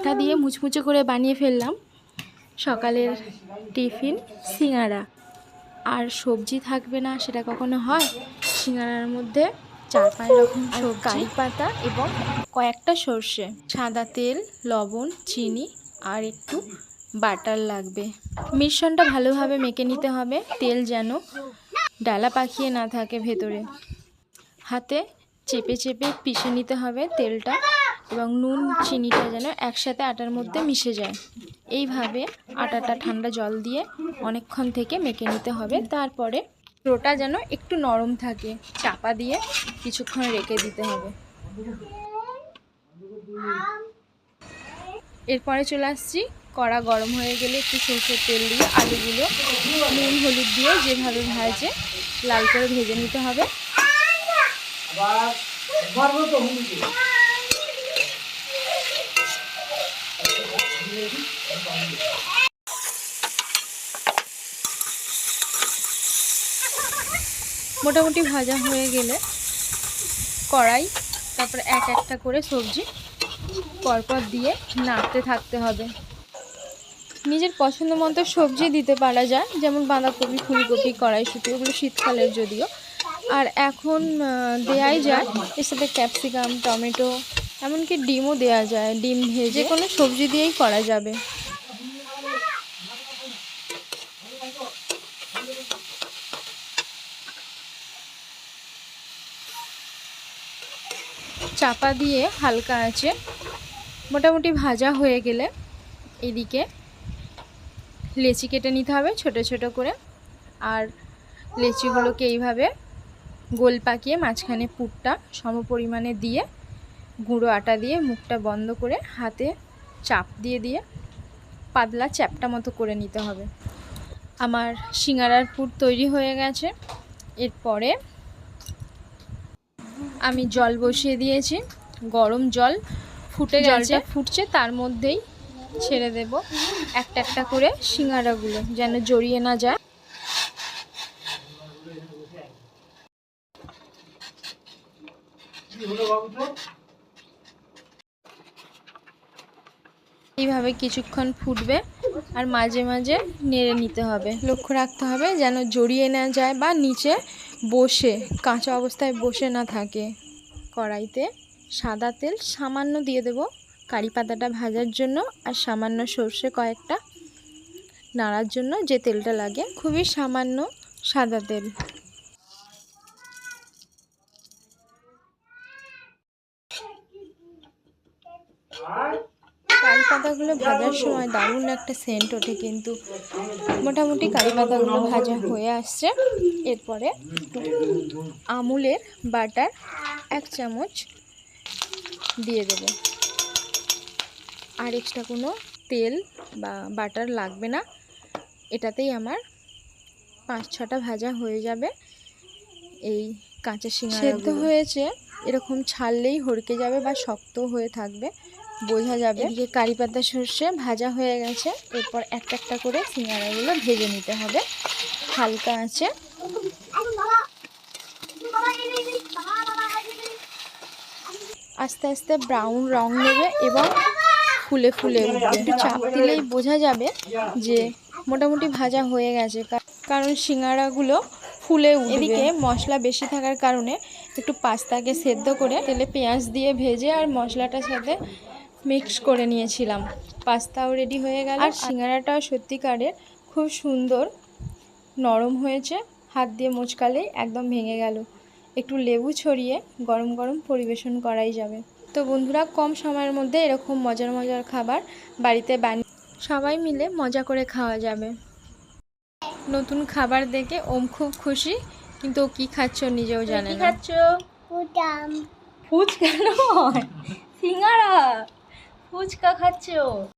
আটা দিয়ে মুচমুচে করে বানিয়ে ফেললাম সকালের টিফিন সিঙ্গারা। আর সবজি থাকবে না সেটা কখনো হয়? সিঙ্গারার মধ্যে 4-5 রকম সবজি, কারি পাতা এবং কয়েকটা সর্ষে, সাদা তেল, লবণ, চিনি আর একটু বাটার লাগবে। মিশ্রণটা ভালোভাবে মেখে নিতে হবে, তেল যেন ডালা পাকিয়ে না থাকে ভেতরে। হাতে চেপে চেপে পিষে নিতে হবে তেলটা, এবং নুন চিনিটা যেন একসাথে আটার মধ্যে মিশে যায়। এইভাবে আটাটা ঠান্ডা জল দিয়ে অনেকক্ষণ থেকে মেখে নিতে হবে। তারপরে ডোটা যেন একটু নরম থাকে, চাপা দিয়ে কিছুক্ষণ রেখে দিতে হবে। এরপরে চলে আসছি, কড়া গরম হয়ে গেলে একটু সরষের তেল দিয়ে আলুগুলো নুন হলুদ দিয়ে যেভাবে ভাজে লাল করে ভেজে নিতে হবে। মোটামুটি ভাজা হয়ে গেলে কড়াই, তারপরে এক একটা করে সবজি পরপর দিয়ে নাড়তে থাকতে হবে। নিজের পছন্দ মতো সবজি দিতে পারা যায়, যেমন বাঁধাকপি, ফুলকপি, কড়াইশুঁটি, ওগুলো শীতকালের যদিও। আর এখন দেয়াই যায় এর সাথে ক্যাপসিকাম, টমেটো, এমনকি ডিমও দেওয়া যায়। ডিম ভেজে কোনো সবজি দিয়েই করা যাবে। চাপা দিয়ে হালকা আঁচে মোটামুটি ভাজা হয়ে গেলে এদিকে লেচি কেটে নিতে হবে ছোট ছোট করে। আর লেচিগুলোকে এইভাবে গোল পাকিয়ে মাঝখানে পুরটা সমপরিমাণে দিয়ে গুঁড়ো আটা দিয়ে মুখটা বন্ধ করে হাতে চাপ দিয়ে দিয়ে পাতলা চ্যাপটা মতো করে নিতে হবে। আমার সিঙ্গারার পুর তৈরি হয়ে গেছে। এরপরে আমি জল বসিয়ে দিয়েছি, গরম জল ফুটে গেছে, ফুটছে, তার মধ্যেই ছেড়ে দেব একটা একটা করে সিঙ্গারাগুলো যেন জড়িয়ে না যায়। এইভাবে কিছুক্ষণ ফুটবে আর মাঝে মাঝে নেড়ে নিতে হবে। লক্ষ্য রাখতে হবে যেন জড়িয়ে না যায় বা নিচে বসে কাঁচা অবস্থায় বসে না থাকে। কড়াইতে সাদা তেল সামান্য দিয়ে দেব কারি পাতাটা ভাজার জন্য, আর সামান্য সর্ষে কয়েকটা নাড়ার জন্য যে তেলটা লাগে, খুবই সামান্য সাদা তেল। কারি পাতাগুলো ভাজার সময় দারুণ একটা সেন্ট ওঠে, কিন্তু মোটামুটি কারি পাতাগুলো ভাজা হয়ে আসছে। এরপরে আমুলের বাটার 1 চামচ দিয়ে দেব। আর এক্সট্রা কোনো তেল বা বাটার লাগবে না, এটাতেই আমার 5-6টা ভাজা হয়ে যাবে। এই কাঁচা সিঙ্গারা সেদ্ধ হয়েছে এরকম ছাড়লেই হড়কে যাবে বা শক্ত হয়ে থাকবে, বোঝা যাবে। এদিকে কারি পাতা সর্ষে ভাজা হয়ে গেছে। এরপর একটা একটা করে সিঙ্গারাগুলো ভেজে নিতে হবে হালকা আঁচে। আস্তে আস্তে ব্রাউন রং নেবে এবং ফুলে ফুলে উঠবে। একটু চাপ দিলেই বোঝা যাবে যে মোটামুটি ভাজা হয়ে গেছে, কারণ সিঙ্গারাগুলো ফুলে উঠবে। এদিকে মশলা বেশি থাকার কারণে একটু পাস্তাকে সেদ্ধ করে তেলে পেঁয়াজ দিয়ে ভেজে আর মশলাটার সাথে মিক্স করে নিয়েছিলাম। পাস্তাও রেডি হয়ে গেল। আর সিঙ্গারাটাও সত্যিকারের খুব সুন্দর নরম হয়েছে, হাত দিয়ে মোচকালেই একদম ভেঙে গেল। একটু লেবু ছড়িয়ে গরম গরম পরিবেশন করাই যাবে। তো বন্ধুরা, কম সময়ের মধ্যে এরকম মজার মজার খাবার বাড়িতে বানিয়ে সবাই মিলে মজা করে খাওয়া যাবে। নতুন খাবার দেখে ওম খুব খুশি, কিন্তু ও কি খাচ্ছ নিজেও জানে না। খাচ্ছ ফুচকা? নয়, সিঙ্গারা। ফুচকা খাচ্ছ?